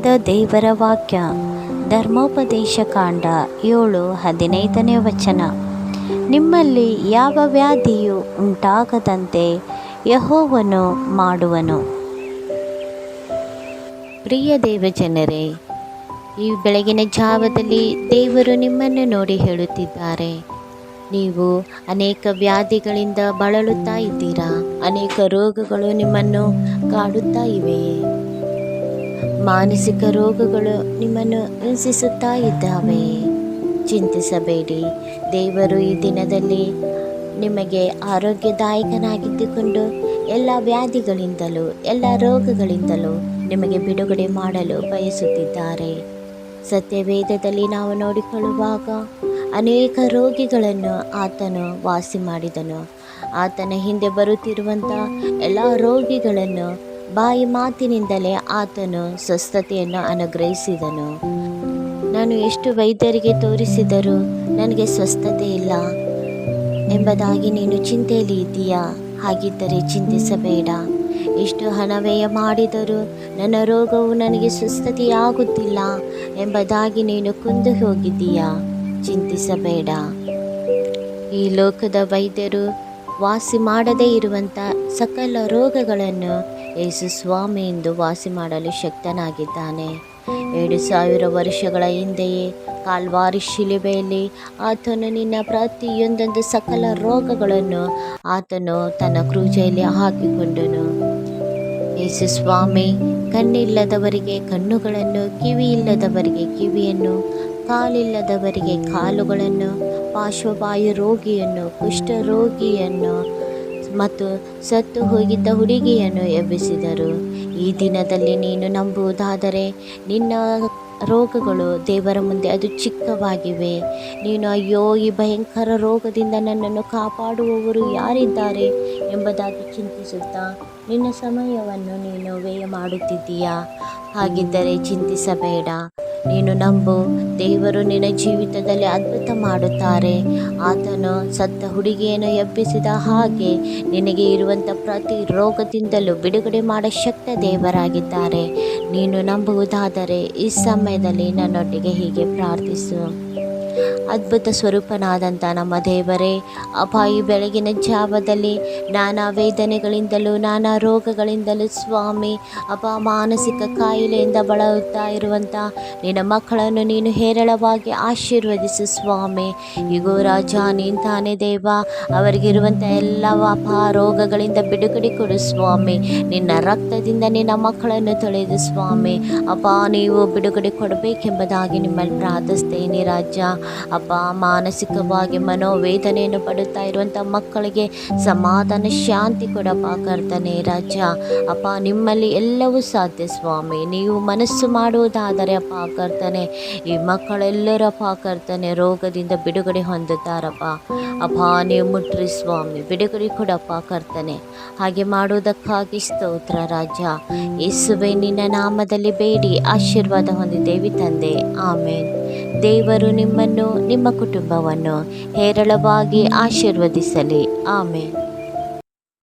ಜೀವದ ದೇವರ ವಾಕ್ಯ ಧರ್ಮೋಪದೇಶ ಕಾಂಡ 7:15 ವಚನ. ನಿಮ್ಮಲ್ಲಿ ಯಾವ ವ್ಯಾಧಿಯೂ ಉಂಟಾಗದಂತೆ ಯೆಹೋವನು ಮಾಡುವನು. ಪ್ರಿಯ ದೇವಜನರೇ, ಈ ಬೆಳಗಿನ ಜಾವದಲ್ಲಿ ದೇವರು ನಿಮ್ಮನ್ನು ನೋಡಿ ಹೇಳುತ್ತಿದ್ದಾರೆ, ನೀವು ಅನೇಕ ವ್ಯಾಧಿಗಳಿಂದ ಬಳಲುತ್ತಾ ಇದ್ದೀರಾ. ಅನೇಕ ರೋಗಗಳು ನಿಮ್ಮನ್ನು ಕಾಡುತ್ತಾ ಇವೆಯೇ? ಮಾನಸಿಕ ರೋಗಗಳು ನಿಮ್ಮನ್ನು ಹಿಂಸಿಸುತ್ತಾ ಇದ್ದಾವೆ. ಚಿಂತಿಸಬೇಡಿ, ದೇವರು ಈ ದಿನದಲ್ಲಿ ನಿಮಗೆ ಆರೋಗ್ಯದಾಯಕನಾಗಿದ್ದುಕೊಂಡು ಎಲ್ಲ ವ್ಯಾಧಿಗಳಿಂದಲೂ ಎಲ್ಲ ರೋಗಗಳಿಂದಲೂ ನಿಮಗೆ ಬಿಡುಗಡೆ ಮಾಡಲು ಬಯಸುತ್ತಿದ್ದಾರೆ. ಸತ್ಯವೇದದಲ್ಲಿ ನಾವು ನೋಡಿಕೊಳ್ಳುವಾಗ ಅನೇಕ ರೋಗಿಗಳನ್ನು ಆತನು ವಾಸಿ ಮಾಡಿದನು. ಆತನ ಹಿಂದೆ ಬರುತ್ತಿರುವಂಥ ಎಲ್ಲ ರೋಗಿಗಳನ್ನು ಬಾಯಿ ಮಾತಿನಿಂದಲೇ ಆತನು ಸ್ವಸ್ಥತೆಯನ್ನು ಅನುಗ್ರಹಿಸಿದನು. ನಾನು ಎಷ್ಟು ವೈದ್ಯರಿಗೆ ತೋರಿಸಿದರೂ ನನಗೆ ಸ್ವಸ್ಥತೆ ಇಲ್ಲ ಎಂಬುದಾಗಿ ನೀನು ಚಿಂತೆಯಲ್ಲಿ ಇದ್ದೀಯಾ? ಹಾಗಿದ್ದರೆ ಚಿಂತಿಸಬೇಡ. ಎಷ್ಟು ಹಣ ವ್ಯಯ ಮಾಡಿದರೂ ನನ್ನ ರೋಗವು ನನಗೆ ಸ್ವಸ್ಥತೆಯಾಗುತ್ತಿಲ್ಲ ಎಂಬುದಾಗಿ ನೀನು ಕುಂದು ಹೋಗಿದ್ದೀಯಾ? ಚಿಂತಿಸಬೇಡ. ಈ ಲೋಕದ ವೈದ್ಯರು ವಾಸಿ ಮಾಡದೇ ಇರುವಂಥ ಸಕಲ ರೋಗಗಳನ್ನು ಯೇಸು ಸ್ವಾಮಿಯಿಂದ ವಾಸಿ ಮಾಡಲು ಶಕ್ತನಾಗಿದ್ದಾನೆ. 2000 ವರ್ಷಗಳ ಹಿಂದೆಯೇ ಕಾಲ್ವಾರಿ ಶಿಲುಬೆಯಲ್ಲಿ ಆತನು ನಿನ್ನ ಪ್ರತಿಯೊಂದೊಂದು ಸಕಲ ರೋಗಗಳನ್ನು ಆತನು ತನ್ನ ಕ್ರೂಜೆಯಲ್ಲಿ ಹಾಕಿಕೊಂಡನು. ಯೇಸು ಸ್ವಾಮಿ ಕಣ್ಣಿಲ್ಲದವರಿಗೆ ಕಣ್ಣುಗಳನ್ನು, ಕಿವಿ ಇಲ್ಲದವರಿಗೆ ಕಿವಿಯನ್ನು, ಕಾಲಿಲ್ಲದವರಿಗೆ ಕಾಲುಗಳನ್ನು, ಪಾರ್ಶ್ವವಾಯು ರೋಗಿಯನ್ನು, ಕುಷ್ಠ ರೋಗಿಯನ್ನು ಮತ್ತು ಸತ್ತು ಹೋಗಿದ್ದ ಹುಡುಗಿಯನ್ನು ಎಬ್ಬಿಸಿದರು. ಈ ದಿನದಲ್ಲಿ ನೀನು ನಂಬುವುದಾದರೆ ನಿನ್ನ ರೋಗಗಳು ದೇವರ ಮುಂದೆ ಅದು ಚಿಕ್ಕವಾಗಿವೆ. ನೀನು ಅಯ್ಯೋ, ಈ ಭಯಂಕರ ರೋಗದಿಂದ ನನ್ನನ್ನು ಕಾಪಾಡುವವರು ಯಾರಿದ್ದಾರೆ ಎಂಬುದಾಗಿ ಚಿಂತಿಸುತ್ತಾ ನಿನ್ನ ಸಮಯವನ್ನು ನೀನು ವ್ಯಯ ಮಾಡುತ್ತಿದ್ದೀಯಾ? ಹಾಗಿದ್ದರೆ ಚಿಂತಿಸಬೇಡ. ನೀನು ನಂಬು, ದೇವರು ನಿನ್ನ ಜೀವಿತದಲ್ಲಿ ಅದ್ಭುತ ಮಾಡುತ್ತಾರೆ. ಆತನು ಸತ್ತ ಹುಡುಗಿಯನ್ನು ಎಬ್ಬಿಸಿದ ಹಾಗೆ ನಿನಗೆ ಇರುವಂಥ ಪ್ರತಿ ರೋಗದಿಂದಲೂ ಬಿಡುಗಡೆ ಮಾಡೋ ಶಕ್ತ ದೇವರಾಗಿದ್ದಾರೆ. ನೀನು ನಂಬುವುದಾದರೆ ಈ ಸಮಯದಲ್ಲಿ ನನ್ನೊಟ್ಟಿಗೆ ಹೀಗೆ ಪ್ರಾರ್ಥಿಸು. ಅದ್ಭುತ ಸ್ವರೂಪನಾದಂಥ ನಮ್ಮ ದೇವರೇ, ಅಪ್ಪ, ಈ ಬೆಳಗಿನ ಜಾವದಲ್ಲಿ ನಾನಾ ವೇದನೆಗಳಿಂದಲೂ ನಾನಾ ರೋಗಗಳಿಂದಲೂ ಸ್ವಾಮಿ ಅಪ್ಪ, ಮಾನಸಿಕ ಕಾಯಿಲೆಯಿಂದ ಬಳಲುತ್ತಾ ಇರುವಂಥ ನಿನ್ನ ಮಕ್ಕಳನ್ನು ನೀನು ಹೇರಳವಾಗಿ ಆಶೀರ್ವದಿಸು ಸ್ವಾಮಿ. ಈಗೋ ರಾಜ, ನೀನು ತಾನೇ ದೇವ, ಅವರಿಗಿರುವಂಥ ಎಲ್ಲ ಅಪ ರೋಗಗಳಿಂದ ಬಿಡುಗಡೆ ಕೊಡು ಸ್ವಾಮಿ. ನಿನ್ನ ರಕ್ತದಿಂದ ನಿನ್ನ ಮಕ್ಕಳನ್ನು ತೊಳೆದು ಸ್ವಾಮಿ ಅಪ್ಪ, ನೀವು ಬಿಡುಗಡೆ ಕೊಡಬೇಕೆಂಬುದಾಗಿ ನಿಮ್ಮಲ್ಲಿ ಪ್ರಾರ್ಥಿಸ್ತೇನೆ ರಾಜ. ಅಪ್ಪ, ಮಾನಸಿಕವಾಗಿ ಮನೋವೇದನೆಯನ್ನು ಪಡುತ್ತಾ ಇರುವಂಥ ಮಕ್ಕಳಿಗೆ ಸಮಾಧಾನ, ಶಾಂತಿ ಕೊಡಪ್ಪ ಕರ್ತನೆ ರಾಜ. ಅಪ್ಪ, ನಿಮ್ಮಲ್ಲಿ ಎಲ್ಲವೂ ಸಾಧ್ಯ ಸ್ವಾಮಿ. ನೀವು ಮನಸ್ಸು ಮಾಡುವುದಾದರೆ ಅಪ್ಪ ಕರ್ತನೆ, ಈ ಮಕ್ಕಳೆಲ್ಲರಪ್ಪ ಕರ್ತನೆ ರೋಗದಿಂದ ಬಿಡುಗಡೆ ಹೊಂದುತ್ತಾರಪ್ಪ. ಅಪ್ಪ, ನೀವು ಮುಟ್ರಿ ಸ್ವಾಮಿ, ಬಿಡುಗಡೆ ಕೊಡಪ್ಪ ಕರ್ತನೆ. ಹಾಗೆ ಮಾಡುವುದಕ್ಕಾಗಿ ಸ್ತೋತ್ರ ರಾಜ. ಯೇಸುವೇ, ನಿನ್ನ ನಾಮದಲ್ಲಿ ಬೇಡಿ ಆಶೀರ್ವಾದ ಹೊಂದಿದ್ದೇವೆ ತಂದೆ, ಆಮೇನ್. ದೇವರು ನಿಮ್ಮನ್ನು ನಿಮ್ಮ ಕುಟುಂಬವನ್ನು ಹೇರಳವಾಗಿ ಆಶೀರ್ವದಿಸಲಿ, ಆಮೇನ್.